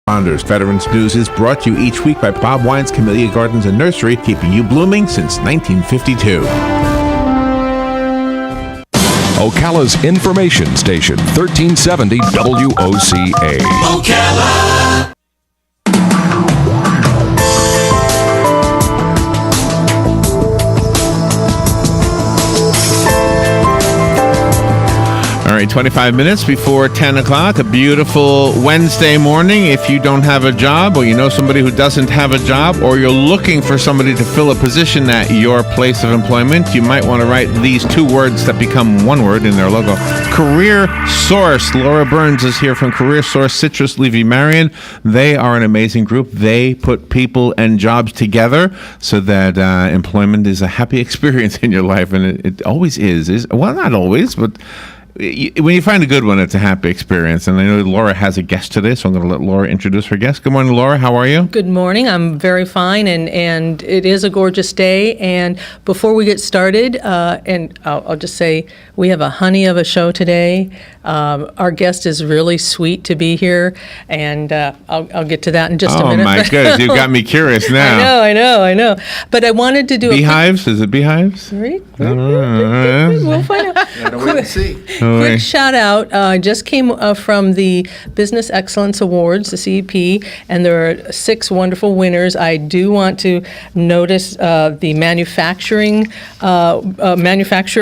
Founders. Veterans News is brought to you each week by Bob Wine's Camellia Gardens and Nursery, keeping you blooming since 1952. Ocala's information station, 1370 WOCA. Ocala. All right, 25 minutes before 10 o'clock, a beautiful Wednesday morning. If you don't have a job, or you know somebody who doesn't have a job, or you're looking for somebody to fill a position at your place of employment, you might want to write these two words that become one word in their logo. CareerSource. Laura Burns is here from CareerSource, Citrus, Levy, Marion. They are an amazing group. They put people and jobs together so that employment is a happy experience in your life, and it always is. Well, not always, but when you find a good one, it's a happy experience. And I know Laura has a guest today, so I'm going to let Laura introduce her guest. Good morning, Laura. How are you? Good morning. I'm very fine, and it is a gorgeous day. And before we get started, and I'll just say we have a honey of a show today. Our guest is really sweet to be here, and I'll get to that in just a minute. Oh, my goodness. You've got me curious now. I know. But I wanted to do beehives? Is it beehives? Right? We'll find out. Gotta wait and see. Quick shout out. I just came from the Business Excellence Awards, the CEP, and there are 6 wonderful winners. I do want to notice the manufacturer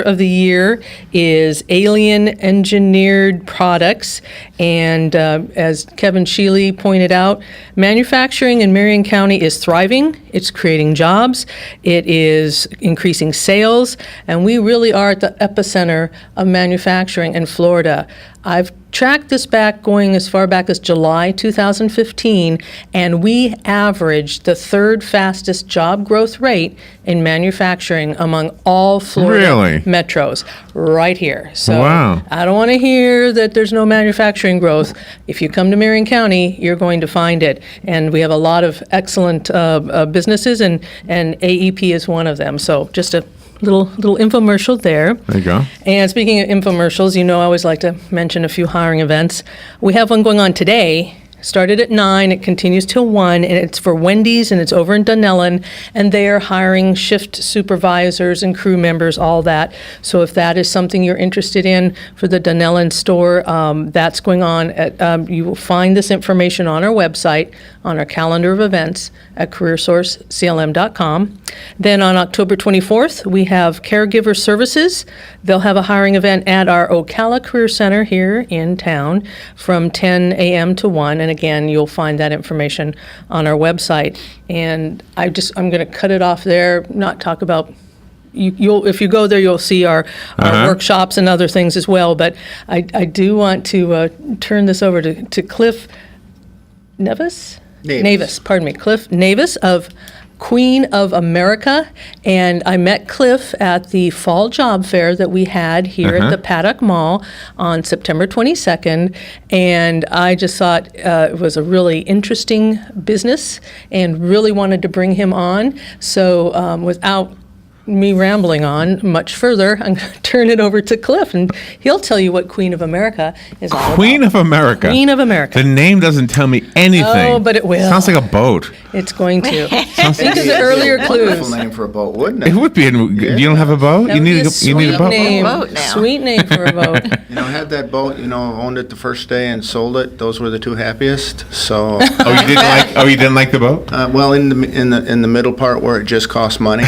of the year is Alien Engineered Products. And as Kevin Sheely pointed out, manufacturing in Marion County is thriving. It's creating jobs. It is increasing sales. And we really are at the epicenter of manufacturing in Florida. I've tracked this back going as far back as July 2015, and we averaged the 3rd fastest job growth rate in manufacturing among all Florida metros right here. So wow. I don't want to hear that there's no manufacturing growth. If you come to Marion County, you're going to find it. And we have a lot of excellent businesses, and AEP is one of them. So just a little infomercial there. There you go. And speaking of infomercials, I always like to mention a few hiring events. We have one going on today. Started at 9, it continues till 1, and it's for Wendy's, and it's over in Dunellen, and they are hiring shift supervisors and crew members, all that. So if that is something you're interested in for the Dunellen store, that's going on. You will find this information on our website, on our calendar of events at CareerSourceCLM.com. Then on October 24th, we have Caregiver Services. They'll have a hiring event at our Ocala Career Center here in town from 10 a.m. to 1. And again, you'll find that information on our website. And I'm going to cut it off there, not talk about if you go there, you'll see our workshops and other things as well. But I do want to turn this over to Cliff Navis, Cliff Navis of Queen of America, and I met Cliff at the fall job fair that we had here at the Paddock Mall on September 22nd, and I just thought it was a really interesting business and really wanted to bring him on. So without me rambling on much further, I'm going to turn it over to Cliff, and he'll tell you what Queen of America is all about. Queen of America? Queen of America. The name doesn't tell me anything. Oh, but it will. Sounds like a boat. It's going to. Think of the earlier clues. Wonderful name for a boat, wouldn't it? It would be. You don't have a boat? That You would be need a boat? name. Boat now. Sweet name for a boat. Had that boat, owned it the first day and sold it. Those were the 2 happiest. So, Oh, you didn't like the boat? well, in the middle part where it just cost money.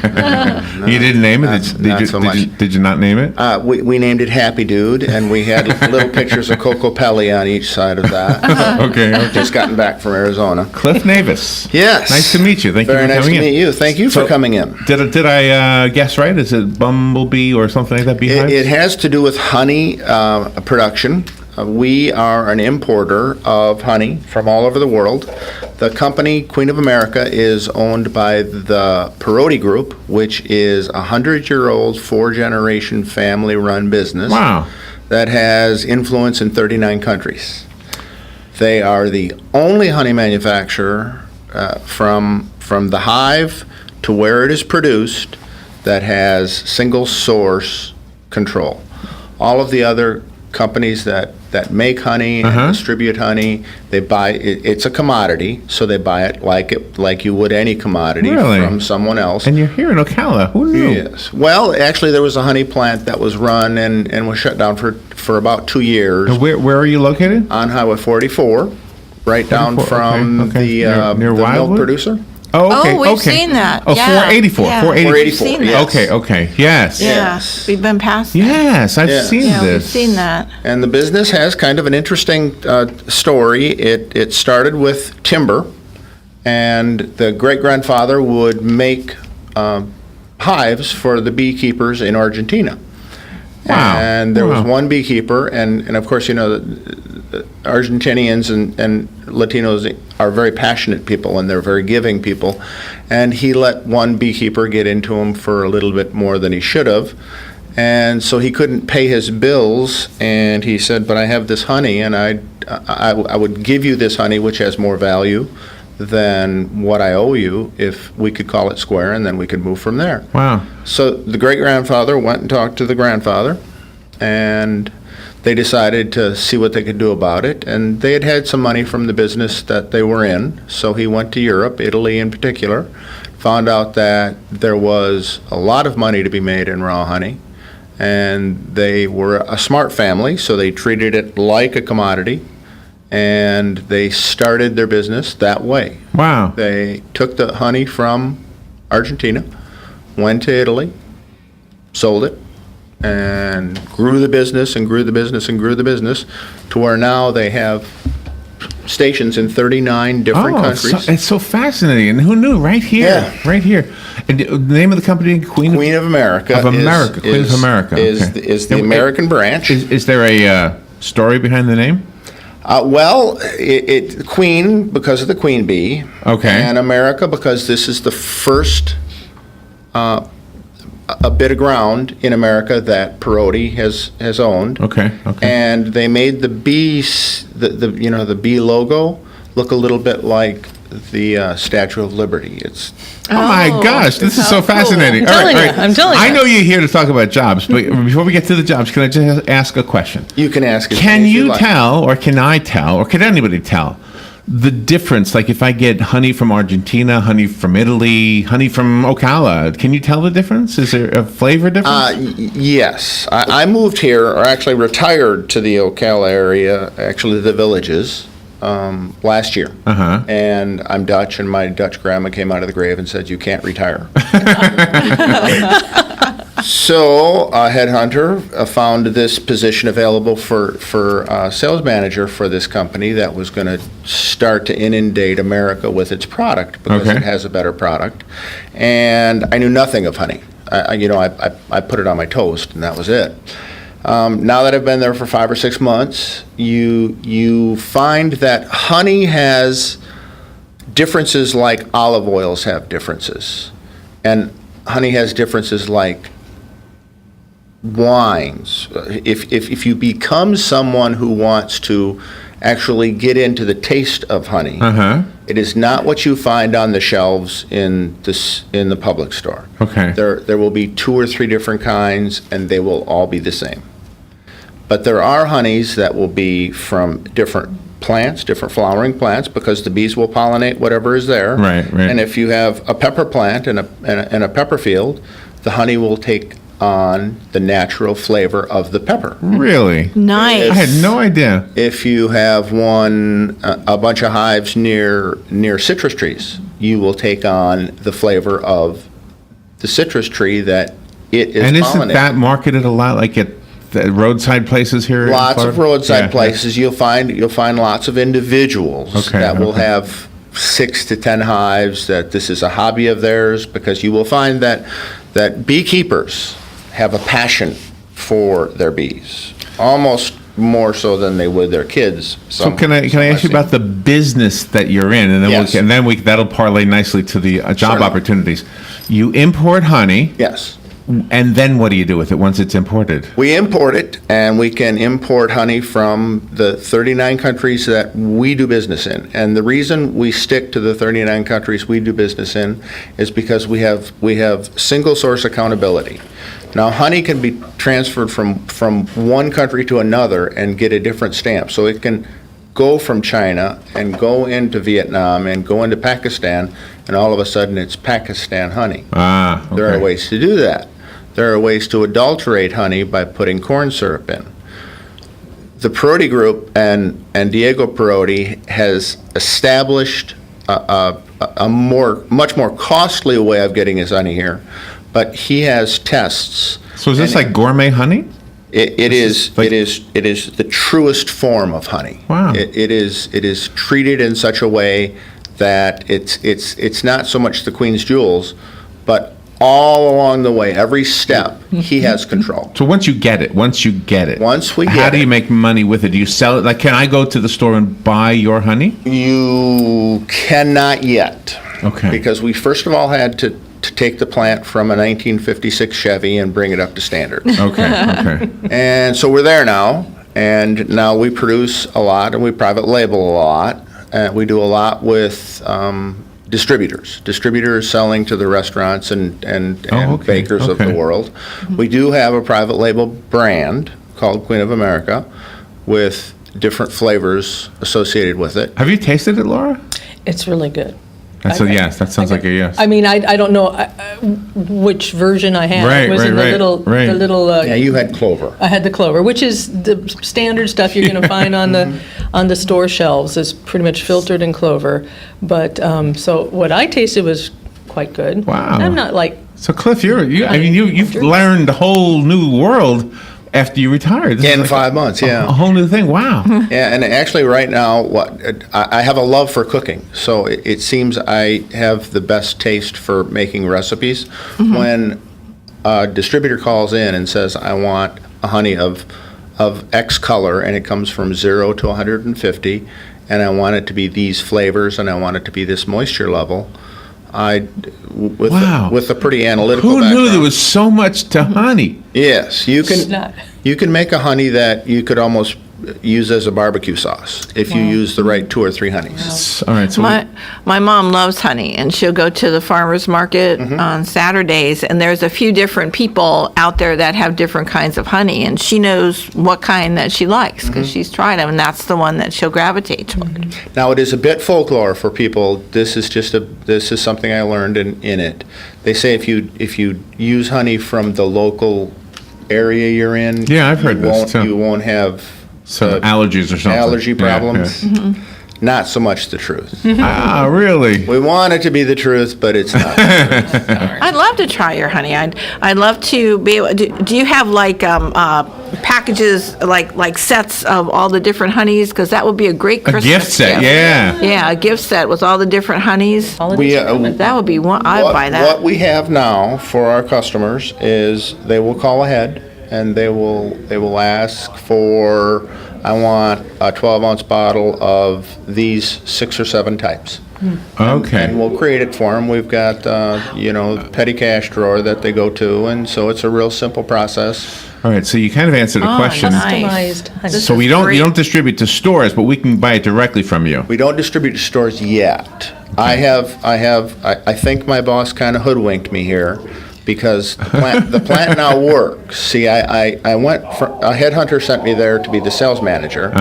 No, You didn't name it? Not so much. Did you not name it? We named it Happy Dude, and we had little pictures of Coco Pelli on each side of that. Okay. Just gotten back from Arizona. Cliff Navis. Yes. Nice to meet you. Thank you for Very nice coming to in. meet you. Thank you for coming in. Did I guess right? Is it Bumblebee or something like that? Beehives? It has to do with honey production. We are an importer of honey from all over the world. The company, Queen of America, is owned by the Perotti Group, which is a 100-year-old, 4-generation family-run business. Wow. That has influence in 39 countries. They are the only honey manufacturer from the hive to where it is produced that has single source control. All of the other companies that make honey Uh-huh. and distribute honey. They buy it, it's a commodity, so they buy it like you would any commodity Really? from someone else. And you're here in Ocala. Who knew? Yes. Well, actually, there was a honey plant that was run and was shut down for about 2 years And where are you located? on Highway 44, right down 44, from okay. the Near the milk Wildwood? producer. Oh, okay. Oh, we've okay. seen that. Oh, Yeah. 484. Yeah. 484. We've seen that. Yes. Okay. Yes. Yeah, Yes. we've been past that. Yes, I've Yes. seen Yeah, we've this. seen that. And the business has kind of an interesting story. It started with timber, and the great-grandfather would make hives for the beekeepers in Argentina. Wow. And there was Wow. one beekeeper, and of course, the Argentinians and Latinos are very passionate people, and they're very giving people. And he let one beekeeper get into him for a little bit more than he should have. And so he couldn't pay his bills, and he said, but I have this honey, and I would give you this honey, which has more value than what I owe you, if we could call it square, and then we could move from there. Wow. So the great-grandfather went and talked to the grandfather, and they decided to see what they could do about it. And they had had some money from the business that they were in, so he went to Europe, Italy in particular, found out that there was a lot of money to be made in raw honey, and they were a smart family, so they treated it like a commodity, and they started their business that way. Wow. They took the honey from Argentina, went to Italy, sold it, and grew the business and grew the business and grew the business to where now they have stations in 39 different countries. It's so fascinating. And who knew? Right here. Yeah. Right here. And the name of the company, Queen Queen of America. Of America, Queen of America, Is, okay. is the And American branch. Is there a story behind the name? Well, it Queen because of the queen bee. Okay. And America because this is the first a bit of ground in America that Perotti has owned. Okay. And they made the bees, the bee logo look a little bit like the Statue of Liberty. It's Oh my gosh, this is so how cool. fascinating. I'm telling you. I know you're here to talk about jobs, but before we get to the jobs, can I just ask a question? you can ask. as Can many as you like. tell, or can I tell, or can anybody tell, the difference? Like if I get honey from Argentina, honey from Italy, honey from Ocala, can you tell the difference? Is there a flavor difference? Yes, I moved here, or actually retired to the Ocala area, actually the Villages, last year. Uh-huh. And I'm Dutch, and my Dutch grandma came out of the grave and said, "You can't retire." So a headhunter found this position available for sales manager for this company that was going to start to inundate America with its product because Okay. it has a better product. And I knew nothing of honey. I put it on my toast, and that was it. Now that I've been there for 5 or 6 months, you find that honey has differences like olive oils have differences, and honey has differences like wines. If you become someone who wants to actually get into the taste of honey, Uh-huh. it is not what you find on the shelves in the public store. Okay. There will be 2 or 3 different kinds, and they will all be the same. But there are honeys that will be from different plants, different flowering plants, because the bees will pollinate whatever is there. Right. And if you have a pepper plant and a pepper field, the honey will take on the natural flavor of the pepper. Really? Nice. I had no idea. If you have a bunch of hives near citrus trees, you will take on the flavor of the citrus tree that it is And isn't pollinating. that marketed a lot, like at the roadside places here? in Lots of Florida? roadside Yeah. places. You'll find lots of individuals Okay, that will okay. have 6 to 10 hives, that this is a hobby of theirs, because you will find that beekeepers have a passion for their bees, almost more so than they would their kids. So can I ask you about the business that you're in, and then Yes. that'll parlay nicely to the job Certainly. opportunities. You import honey. Yes. And then what do you do with it once it's imported? We import it, and we can import honey from the 39 countries that we do business in. And the reason we stick to the 39 countries we do business in is because we have single source accountability. Now, honey can be transferred from one country to another and get a different stamp. So it can go from China and go into Vietnam and go into Pakistan, and all of a sudden it's Pakistan honey. Okay. There are ways to do that. There are ways to adulterate honey by putting corn syrup in. The Perotti Group and Diego Perotti has established a much more costly way of getting his honey here, but he has tests. So is this like gourmet honey? It is the truest form of honey. Wow. It is treated in such a way that it's not so much the Queen's jewels, but all along the way, every step, he has control. So once we get it, how do you make money with it? Do you sell it? Like, can I go to the store and buy your honey? You cannot yet. Okay. Because we first of all had to take the plant from a 1956 Chevy and bring it up to standard. Okay. And so we're there now, and now we produce a lot and we private label a lot. We do a lot with distributors selling to the restaurants and bakers of the world. We do have a private label brand called Queen of America with different flavors associated with it. Have you tasted it, Laura? It's really good. That's a yes. That sounds like a yes. I mean, I don't know which version I had. Right, It was in the little. Yeah, you had clover. I had the clover, which is the standard stuff you're going to find on the store shelves. Is pretty much filtered in clover. But so what I tasted was quite good. Wow. I'm not like. So Cliff, you've learned a whole new world after you retired. This In is 5 months, yeah. A whole new thing. Wow. Yeah, and actually right now, I have a love for cooking, so it seems I have the best taste for making recipes. When a distributor calls in and says, I want a honey of X color, and it comes from 0 to 150, and I want it to be these flavors, and I want it to be this moisture level, with a pretty analytical Who background. knew there was so much to honey? Yes, you can make a honey that you could almost use as a barbecue sauce if you use the right 2 or 3 honeys. All right. So My mom loves honey, and she'll go to the farmer's market on Saturdays, and there's a few different people out there that have different kinds of honey, and she knows what kind that she likes because she's tried them, and that's the one that she'll gravitate toward. Now, it is a bit folklore for people. This is something I learned in it. They say if you use honey from the local area you're in, Yeah, I've heard this, too. You won't have some allergies or something. allergy Yeah, problems. Not so much the truth. Ah, really? We want it to be the truth, but it's not. I'd love to try your honey. I'd love to be able. Do you have like packages, like sets of all the different honeys? Because that would be a great Christmas gift set, yeah. Yeah, a gift set with all the different honeys. We, That would be one. I'd buy that. What we have now for our customers is they will call ahead and they will ask for, I want a 12-ounce bottle of these 6 or 7 types. Okay. And we'll create it for them. We've got, petty cash drawer that they go to, and so it's a real simple process. All right. So you kind of answered the question. nice. Customized honey. So you don't distribute to stores, but we can buy it directly from you. We don't distribute to stores yet. I think my boss kind of hoodwinked me here because the plant now works. See, I went a headhunter sent me there to be the sales manager.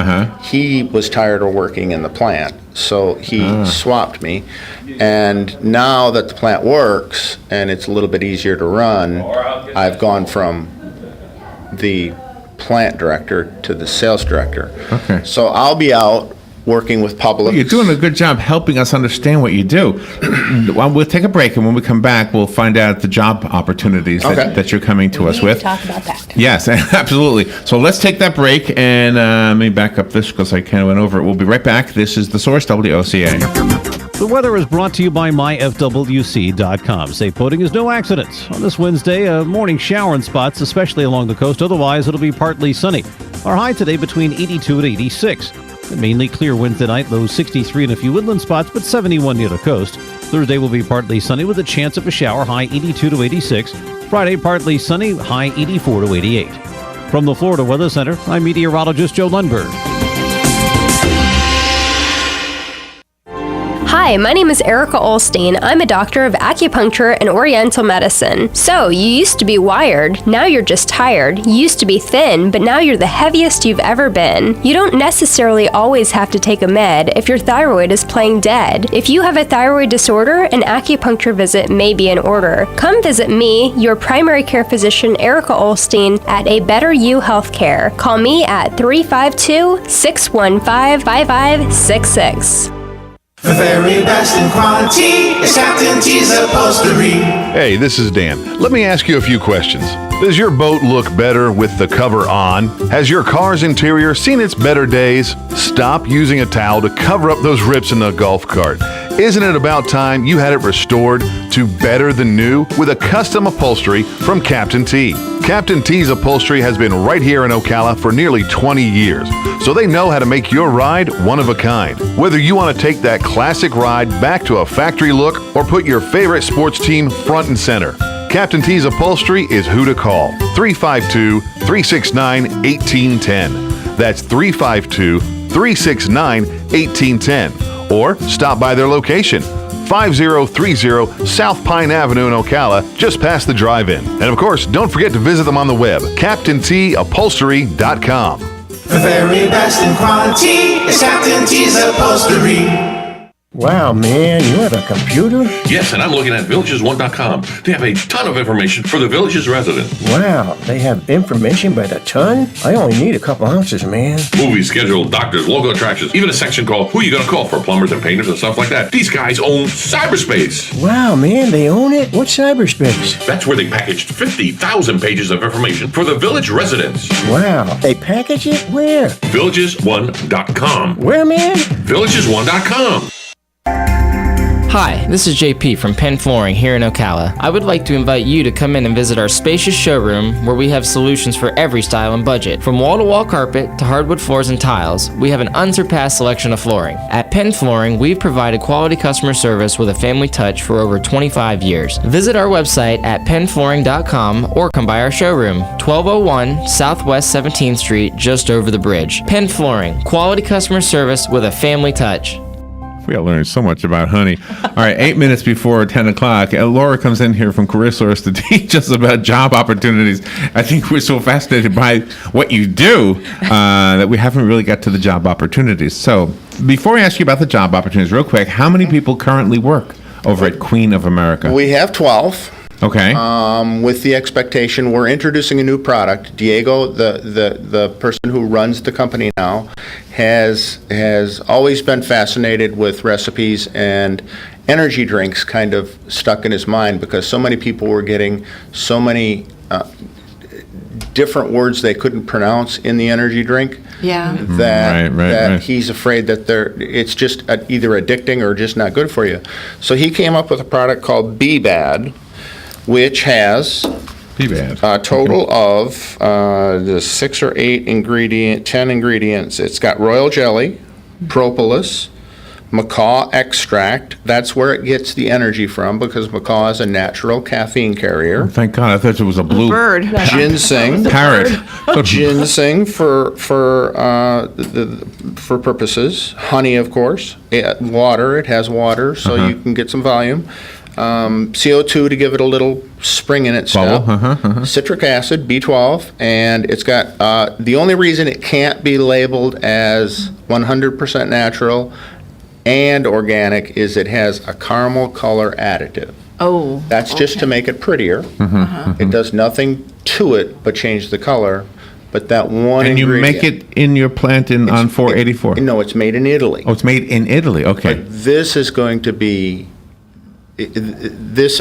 He was tired of working in the plant, so he swapped me. And now that the plant works and it's a little bit easier to run, I've gone from the plant director to the sales director. Okay. So I'll be out working with Publix. You're doing a good job helping us understand what you do. Well, we'll take a break, and when we come back, we'll find out the job opportunities that you're coming to us with. Talk about that. Yes, absolutely. So let's take that break, and let me back up this because I kind of went over it. We'll be right back. This is The Source, WOCA. The weather is brought to you by myfwc.com. Safe boating is no accident. On this Wednesday, a morning shower in spots, especially along the coast. Otherwise, it'll be partly sunny. Our high today between 82 and 86. Mainly clear Wednesday night, low 63 in a few woodland spots, but 71 near the coast. Thursday will be partly sunny with a chance of a shower, high 82 to 86. Friday, partly sunny, high 84 to 88. From the Florida Weather Center, I'm meteorologist Joe Lundberg. Hi, my name is Erica Olstein. I'm a doctor of acupuncture and oriental medicine. So, you used to be wired, now you're just tired. You used to be thin, but now you're the heaviest you've ever been. You don't necessarily always have to take a med if your thyroid is playing dead. If you have a thyroid disorder, an acupuncture visit may be in order. Come visit me, your primary care physician, Erica Olstein, at A Better You Healthcare. Call me at 352-615-5566. The very best in quality is Captain T's Upholstery. Hey, this is Dan. Let me ask you a few questions. Does your boat look better with the cover on? Has your car's interior seen its better days? Stop using a towel to cover up those rips in the golf cart. Isn't it about time you had it restored to better than new with a custom upholstery from Captain T? Captain T's Upholstery has been right here in Ocala for nearly 20 years, so they know how to make your ride one of a kind. Whether you want to take that classic ride back to a factory look or put your favorite sports team front and center, Captain T's Upholstery is who to call. 352-369-1810. That's 352-369-1810. Or stop by their location, 5030 South Pine Avenue in Ocala, just past the drive-in. And of course, don't forget to visit them on the web, CaptainTUpholstery.com. The very best in quality is Captain T's Upholstery. Wow, man, you have a computer? Yes, and I'm looking at villages1.com. They have a ton of information for the Villages resident. Wow, they have information by the ton? I only need a couple ounces, man. Movies, schedule, doctors, local attractions, even a section called Who You Gonna Call for plumbers and painters and stuff like that. These guys own cyberspace. Wow, man, they own it? What's cyberspace? That's where they packaged 50,000 pages of information for the Village residents. Wow, they package it where? Villages1.com. Where, man? Villages1.com. Hi, this is JP from Penn Flooring here in Ocala. I would like to invite you to come in and visit our spacious showroom where we have solutions for every style and budget. From wall-to-wall carpet to hardwood floors and tiles, we have an unsurpassed selection of flooring. At Penn Flooring, we've provided quality customer service with a family touch for over 25 years. Visit our website at pennflooring.com or come by our showroom, 1201 Southwest 17th Street, just over the bridge. Penn Flooring, quality customer service with a family touch. We are learning so much about honey. All right, 8 minutes before 10 o'clock, Laura comes in here from CareerSource to teach us about job opportunities. I think we're so fascinated by what you do that we haven't really got to the job opportunities. So before I ask you about the job opportunities, real quick, how many people currently work over at Queen of America? We have 12. Okay. With the expectation, we're introducing a new product. Diego, the person who runs the company now, has always been fascinated with recipes, and energy drinks kind of stuck in his mind because so many people were getting so many different words they couldn't pronounce in the energy drink. Yeah. That he's afraid that it's just either addicting or just not good for you. So he came up with a product called B-Bad, which has a total of 6 or 8 10 ingredients. It's got royal jelly, propolis, macaw extract. That's where it gets the energy from because macaw is a natural caffeine carrier. Oh, thank God, I thought it was a blue bird. Ginseng. Parrot. Ginseng for purposes. Honey, of course. Water. It has water, so you can get some volume. CO2 to give it a little spring in its step, citric acid, B12, and it's got, the only reason it can't be labeled as 100% natural and organic is it has a caramel color additive. Oh. That's just to make it prettier. It does nothing to it but change the color, but that one and ingredient. you make it in your plant on 484? No, it's made in Italy. Oh, it's made in Italy, okay. But this is going to be...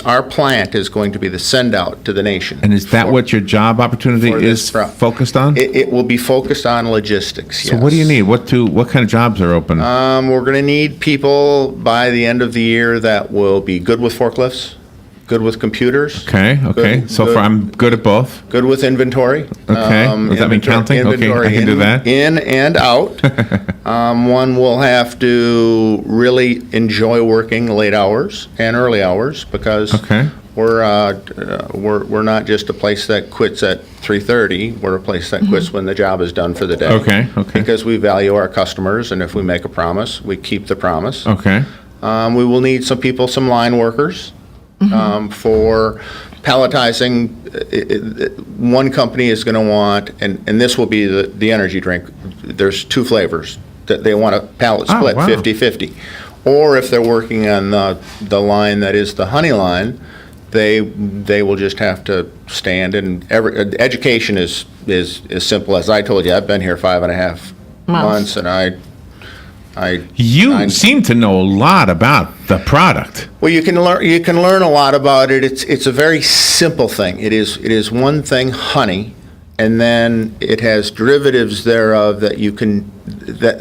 our plant is going to be the send out to the nation. And is that what your job opportunity is focused on? It will be focused on logistics, So what do you need? What kind of jobs are open? We're going to need people by the end of the year that will be good with forklifts. good with computers. Okay. Good- So good- far, I'm good at both. Good with inventory. Okay. Does that mean counting? Okay, inventory I can do that. In and out. One will have to really enjoy working late hours and early hours because Okay. we're not just a place that quits at 3:30. We're a place that quits when the job is done for the day. Okay. Because we value our customers, and if we make a promise, we keep the promise. Okay. We will need some line workers for palletizing. One company is going to want, and this will be the energy drink. There's 2 flavors that they want a pallet Oh, split, wow. 50-50. Or if they're working on the line that is the honey line, they will just have to stand and education is as simple as I told you. I've been here 5.5 months, and You seem to know a lot about the product. Well, you can learn a lot about it. It's a very simple thing. It is one thing, honey, and then it has derivatives thereof that you can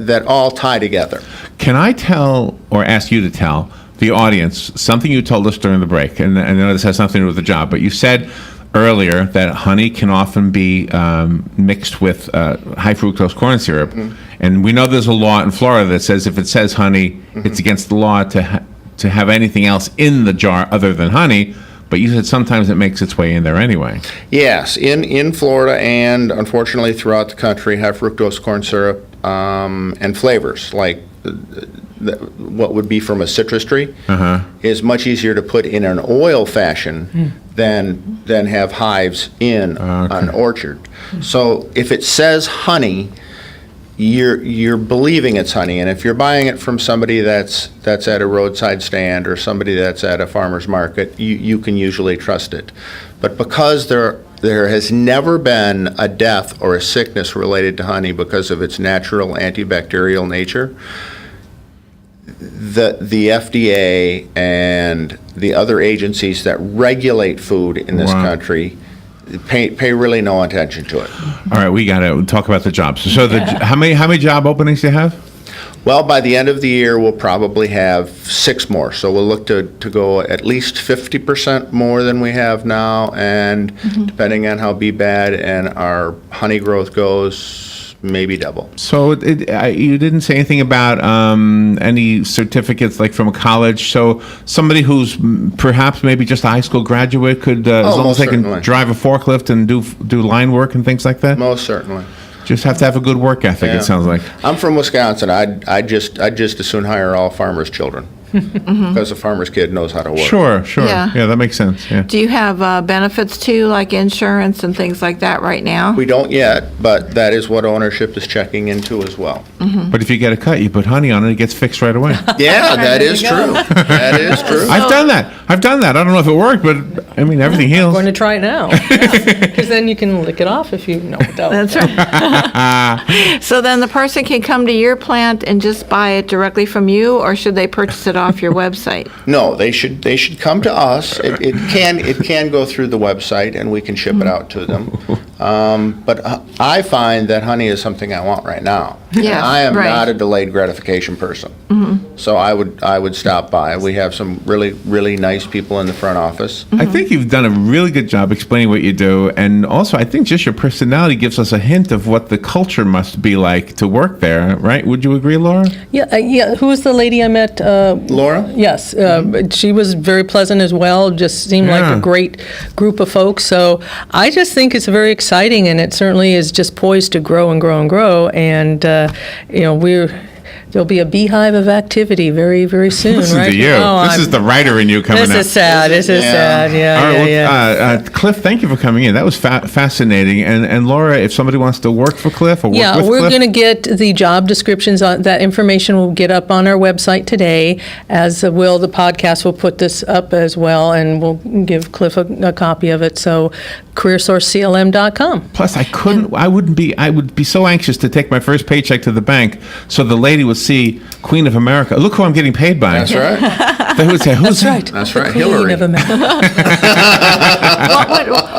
that all tie together. Can I tell or ask you to tell the audience something you told us during the break? And I know this has nothing to do with the job, but you said earlier that honey can often be mixed with high fructose corn syrup. And we know there's a law in Florida that says if it says honey, it's against the law to have anything else in the jar other than honey. But you said sometimes it makes its way in there anyway. Yes, in Florida and unfortunately throughout the country, high fructose corn syrup and flavors like what would be from a citrus tree is much easier to put in an oil fashion than have hives in an orchard. So if it says honey, you're believing it's honey, and if you're buying it from somebody that's at a roadside stand or somebody that's at a farmer's market, you can usually trust it. But because there has never been a death or a sickness related to honey because of its natural antibacterial nature, the FDA and the other agencies that regulate food in this country pay really no attention to it. All right, we got to talk about the jobs. So how many job openings do you have? Well, by the end of the year, we'll probably have 6 more. So we'll look to go at least 50% more than we have now, and depending on how bee bad and our honey growth goes, maybe double. So you didn't say anything about any certificates like from a college. So somebody who's perhaps maybe just a high school graduate could, as long as they can drive a forklift and do line work and things like that? Most certainly. Just have to have a good work ethic, it sounds like. I'm from Wisconsin. I'd just as soon hire all farmers' children because a farmer's kid knows how to work. Sure. Yeah. Yeah, that makes sense. Yeah. Do you have benefits too, like insurance and things like that right now? We don't yet, but that is what ownership is checking into as well. But if you get a cut, you put honey on it, it gets fixed right away. Yeah, that is true. That is true. I've done that. I don't know if it worked, but I mean, everything heals. I'm going to try it now. Because then you can lick it off if you know it don't. That's right. So then the person can come to your plant and just buy it directly from you, or should they purchase it off your website? No, they should come to us. It can go through the website, and we can ship it out to them. But I find that honey is something I want right now. Yeah, I am right. not a delayed gratification person. So I would stop by. We have some really nice people in the front office. I think you've done a really good job explaining what you do, and also I think just your personality gives us a hint of what the culture must be like to work there, right? Would you agree, Laura? Yeah. Who was the lady I met? Laura? Yes. She was very pleasant as well. Just seemed like a great group of folks. So I just think it's very exciting, and it certainly is just poised to grow and grow and grow. And there'll be a beehive of activity very, very soon. Listen right? to you. This is the writer in you coming out. This is sad. This is sad. Yeah. Cliff, thank you for coming in. That was fascinating. And Laura, if somebody wants to work for Cliff or work with Cliff. Yeah, we're going to get the job descriptions. That information will get up on our website today, as will the podcast. Will put this up as well, and we'll give Cliff a copy of it. So CareerSourceCLM.com. Plus, I would be so anxious to take my first paycheck to the bank so the lady would see Queen of America. Look who I'm getting paid by. That's right. They would say, who's That's right. That's right. Queen Hillary. of America.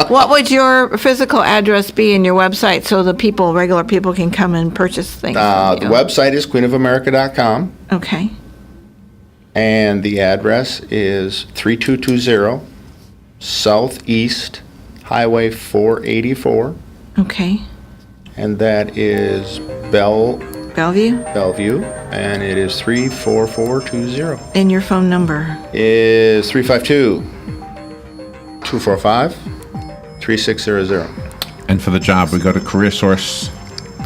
What would your physical address be in your website so the regular people can come and purchase things? The website is queenofamerica.com. Okay. And the address is 3220 Southeast Highway 484, Okay. and that is Bellevue? Bellevue, and it is 34420. And your phone number? Is 352-245-3600. And for the job, we go to CareerSource.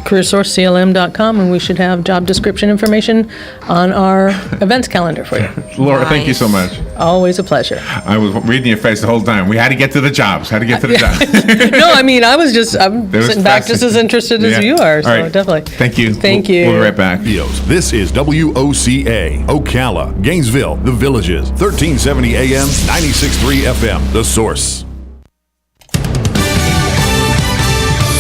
CareerSourceCLM.com, and we should have job description information on our events calendar for you. Laura, thank you so much. Always a pleasure. I was reading your face the whole time. We had to get to the jobs. I'm No, I mean, I'm sitting back just as interested as you are, so All right. definitely. Thank you. Thank you. We'll be right back. This is WOCA, Ocala, Gainesville, The Villages, 1370 AM, 96.3 FM, The Source.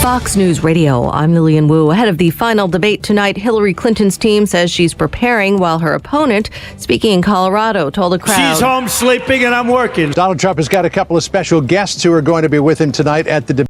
Fox News Radio, I'm Lillian Wu. Ahead of the final debate tonight, Hillary Clinton's team says she's preparing while her opponent, speaking in Colorado, told a crowd. She's home sleeping and I'm working. Donald Trump has got a couple of special guests who are going to be with him tonight at the debate.